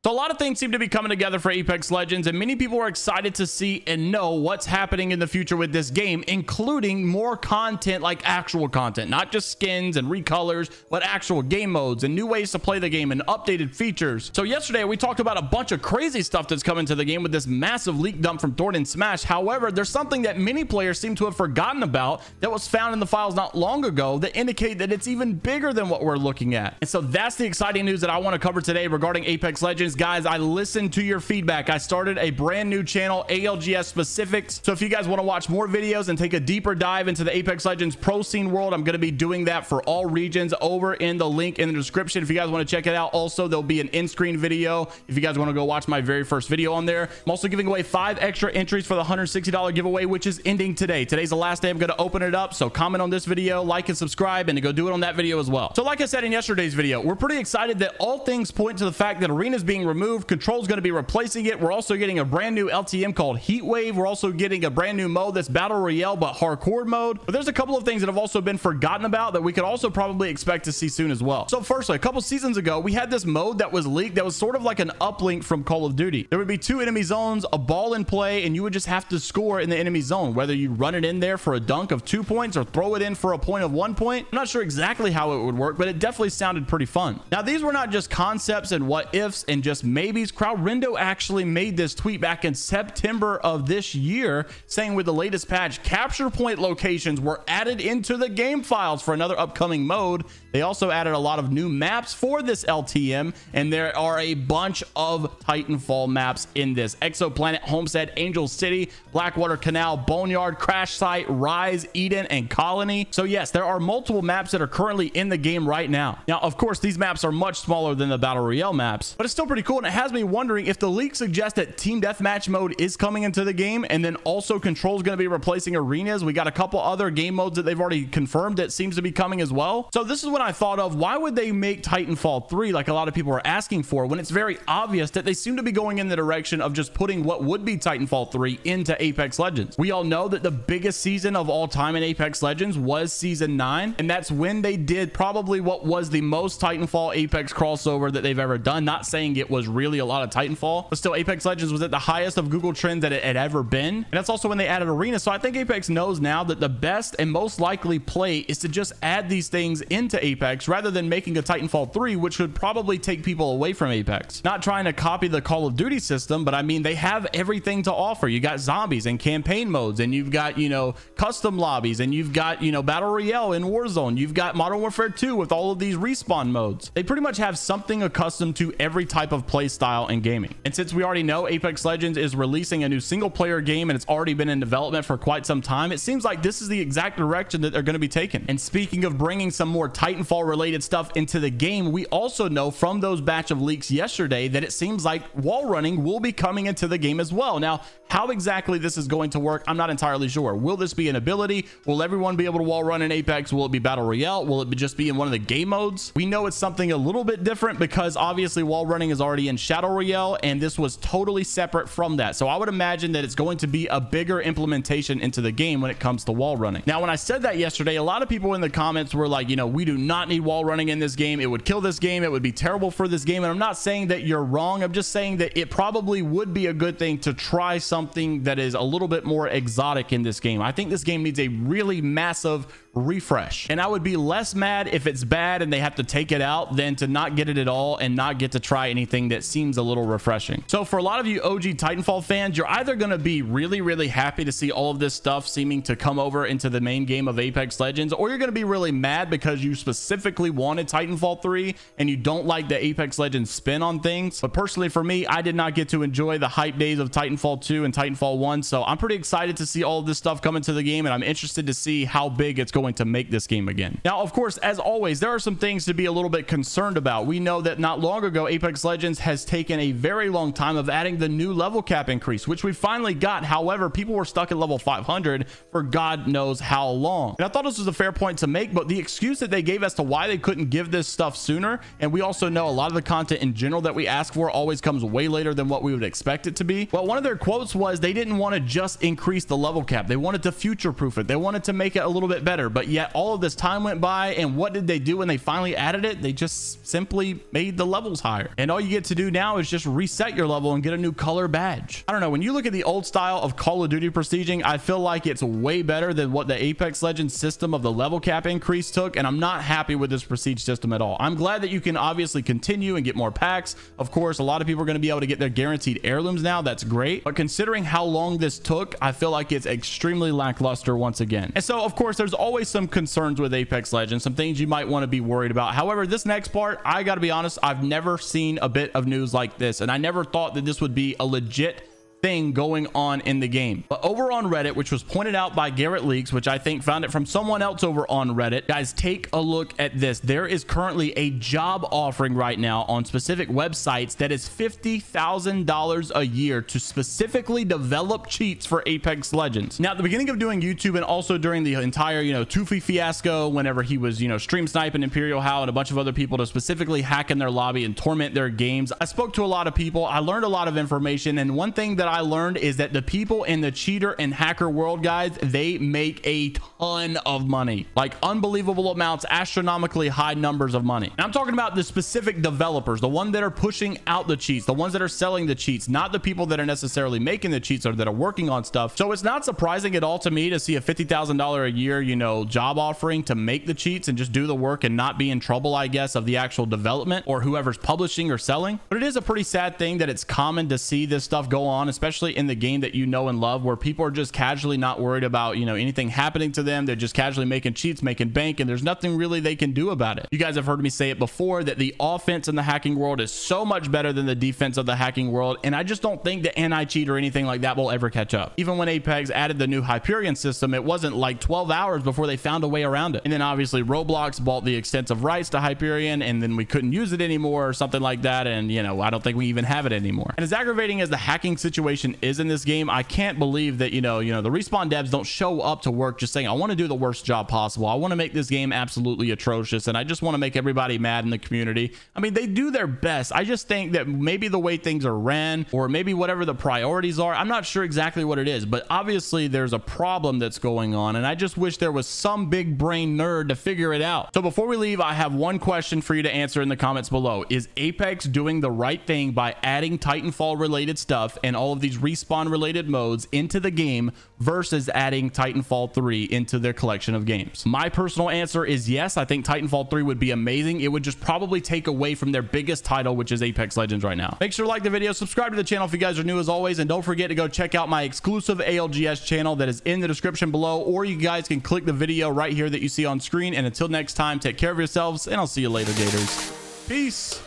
So a lot of things seem to be coming together for Apex Legends, and many people are excited to see and know what's happening in the future with this game, including more content, like actual content, not just skins and recolors, but actual game modes and new ways to play the game and updated features. So yesterday we talked about a bunch of crazy stuff that's coming to the game with this massive leak dump from Thornton and Smash. However, there's something that many players seem to have forgotten about that was found in the files not long ago that indicate that it's even bigger than what we're looking at. And so that's the exciting news that I want to cover today regarding Apex Legends. Guys, I listened to your feedback. I started a brand new channel, ALGS Specifics. So if you guys want to watch more videos and take a deeper dive into the Apex Legends pro scene world, I'm going to be doing that for all regions over in the link in the description if you guys want to check it out. Also, there'll be an in-screen video if you guys want to go watch my very first video on there. I'm also giving away 5 extra entries for the $160 giveaway, which is ending today. Today's the last day I'm going to open it up. So comment on this video, like and subscribe, and to go do it on that video as well. So like I said in yesterday's video, we're pretty excited that all things point to the fact that Arena is being removed. Control's going to be replacing it. We're also getting a brand new LTM called Heat Wave. We're also getting a brand new mode that's Battle Royale but hardcore mode. But there's a couple of things that have also been forgotten about that we could also probably expect to see soon as well. So firstly, a couple seasons ago, we had this mode that was leaked that was sort of like an uplink from Call of Duty. There would be 2 enemy zones, a ball in play, and you would just have to score in the enemy zone, whether you run it in there for a dunk of 2 points or throw it in for a point of 1 point. I'm not sure exactly how it would work, but it definitely sounded pretty fun. Now, these were not just concepts and what ifs and just maybes. Crowdrindo actually made this tweet back in September of this year saying with the latest patch, capture point locations were added into the game files for another upcoming mode. They also added a lot of new maps for this LTM, and there are a bunch of Titanfall maps in this. Exoplanet, Homestead, Angel City, Blackwater Canal, Boneyard, Crash Site, Rise, Eden, and Colony. So yes, there are multiple maps that are currently in the game right now. Now, of course, these maps are much smaller than the Battle Royale maps, but it's still pretty cool, and it has me wondering if the leak suggests that Team Deathmatch mode is coming into the game, and then also Control is going to be replacing arenas. We got a couple other game modes that they've already confirmed that seems to be coming as well. So this is when I thought of, why would they make Titanfall 3 like a lot of people are asking for, when it's very obvious that they seem to be going in the direction of just putting what would be Titanfall 3 into Apex Legends. We all know that the biggest season of all time in Apex Legends was season 9, and that's when they did probably what was the most Titanfall Apex crossover that they've ever done. Not saying it was really a lot of Titanfall, but still Apex Legends was at the highest of Google trends that it had ever been, and that's also when they added Arena. So I think Apex knows now that the best and most likely play is to just add these things into Apex rather than making a Titanfall 3, which would probably take people away from Apex. Not trying to copy the Call of Duty system, but I mean, they have everything to offer. You got zombies and campaign modes, and you've got, you know, custom lobbies, and you've got, you know, Battle Royale in Warzone. You've got Modern Warfare 2 with all of these respawn modes. They pretty much have something accustomed to every type of play style in gaming. And since we already know Apex Legends is releasing a new single player game and it's already been in development for quite some time, it seems like this is the exact direction that they're going to be taking. And speaking of bringing some more Titanfall related stuff into the game, we also know from those batch of leaks yesterday that it seems like wall running will be coming into the game as well. Now, how exactly this is going to work, I'm not entirely sure. Will this be an ability? Will everyone be able to wall run in Apex? Will it be Battle Royale? Will it just be in one of the game modes? We know it's something a little bit different because obviously wall running is already in Shadow Royale, and this was totally separate from that. So I would imagine that it's going to be a bigger implementation into the game when it comes to wall running. Now, when I said that yesterday, a lot of people in the comments were like, you know, we do not need wall running in this game. It would kill this game. It would be terrible for this game. And I'm not saying that you're wrong. I'm just saying that it probably would be a good thing to try something that is a little bit more exotic in this game. I think this game needs a really massive refresh, and I would be less mad if it's bad and they have to take it out than to not get it at all and not get to try anything that seems a little refreshing. So for a lot of you OG Titanfall fans, you're either going to be really happy to see all of this stuff seeming to come over into the main game of Apex Legends, or you're going to be really mad because you specifically wanted Titanfall 3 and you don't like the Apex Legends spin on things. But personally for me, I did not get to enjoy the hype days of Titanfall 2 and Titanfall 1, so I'm pretty excited to see all of this stuff come into the game, and I'm interested to see how big it's going to make this game again. Now, of course, as always, there are some things to be a little bit concerned about. We know that not long ago, Apex Legends has taken a very long time of adding the new level cap increase, which we finally got. However, people were stuck at level 500 for God knows how long. And I thought this was a fair point to make, but the excuse that they gave as to why they couldn't give this stuff sooner, and we also know a lot of the content in general that we ask for always comes way later than what we would expect it to be. Well, one of their quotes was they didn't want to just increase the level cap. They wanted to future-proof it. They wanted to make it a little bit better. but yet all of this time went by, and what did they do when they finally added it? They just simply made the levels higher, and all you get to do now is just reset your level and get a new color badge. I don't know, when you look at the old style of Call of Duty prestiging, I feel like it's way better than what the Apex Legends system of the level cap increase took, and I'm not happy with this prestige system at all. I'm glad that you can obviously continue and get more packs. Of course, a lot of people are going to be able to get their guaranteed heirlooms now. That's great, but considering how long this took, I feel like it's extremely lackluster once again. And so of course there's always some concerns with Apex Legends, some things you might want to be worried about. However, this next part, I gotta be honest, I've never seen a bit of news like this, and I never thought that this would be a legit thing going on in the game. But over on Reddit, which was pointed out by Garrett Leaks, which I think found it from someone else over on Reddit, guys, take a look at this. There is currently a job offering right now on specific websites that is $50,000 a year to specifically develop cheats for Apex Legends. Now, at the beginning of doing YouTube, and also during the entire, Toofy fiasco, whenever he was, stream sniping Imperial How and a bunch of other people to specifically hack in their lobby and torment their games, I spoke to a lot of people. I learned a lot of information, and one thing that I learned is that the people in the cheater and hacker world, guys, they make a ton of money, like unbelievable amounts, astronomically high numbers of money. And I'm talking about the specific developers, the ones that are pushing out the cheats, the ones that are selling the cheats, not the people that are necessarily making the cheats or that are working on stuff. So it's not surprising at all to me to see a $50,000 a year, job offering to make the cheats and just do the work and not be in trouble, I guess, of the actual development or whoever's publishing or selling. But it is a pretty sad thing that it's common to see this stuff go on, especially in the game that you know and love, where people are just casually not worried about, anything happening to them. They're just casually making cheats, making bank, and there's nothing really they can do about it. You guys have heard me say it before that the offense in the hacking world is so much better than the defense of the hacking world, and I just don't think that anti-cheat or anything like that will ever catch up. Even when Apex added the new Hyperion system, it wasn't like 12 hours before they found a way around it. And then obviously Roblox bought the extensive rights to Hyperion, and then we couldn't use it anymore or something like that, and I don't think we even have it anymore. And as aggravating as the hacking situation is in this game, I can't believe that the Respawn devs don't show up to work just saying, I want to do the worst job possible. I want to make this game absolutely atrocious, and I just want to make everybody mad in the community. I mean, they do their best. I just think that maybe the way things are ran, or maybe whatever the priorities are, I'm not sure exactly what it is, but obviously there's a problem that's going on, and I just wish there was some big brain nerd to figure it out. So before we leave, I have one question for you to answer in the comments below. Is Apex doing the right thing by adding Titanfall related stuff and all of these Respawn related modes into the game versus adding Titanfall 3 into their collection of games? My personal answer is yes. I think Titanfall 3 would be amazing. It would just probably take away from their biggest title, which is Apex Legends right now. Make sure to like the video, subscribe to the channel if you guys are new as always, and don't forget to go check out my exclusive ALGS channel that is in the description below, or you guys can click the video right here that you see on screen. And until next time, take care of yourselves, and I'll see you later, Gators. Peace.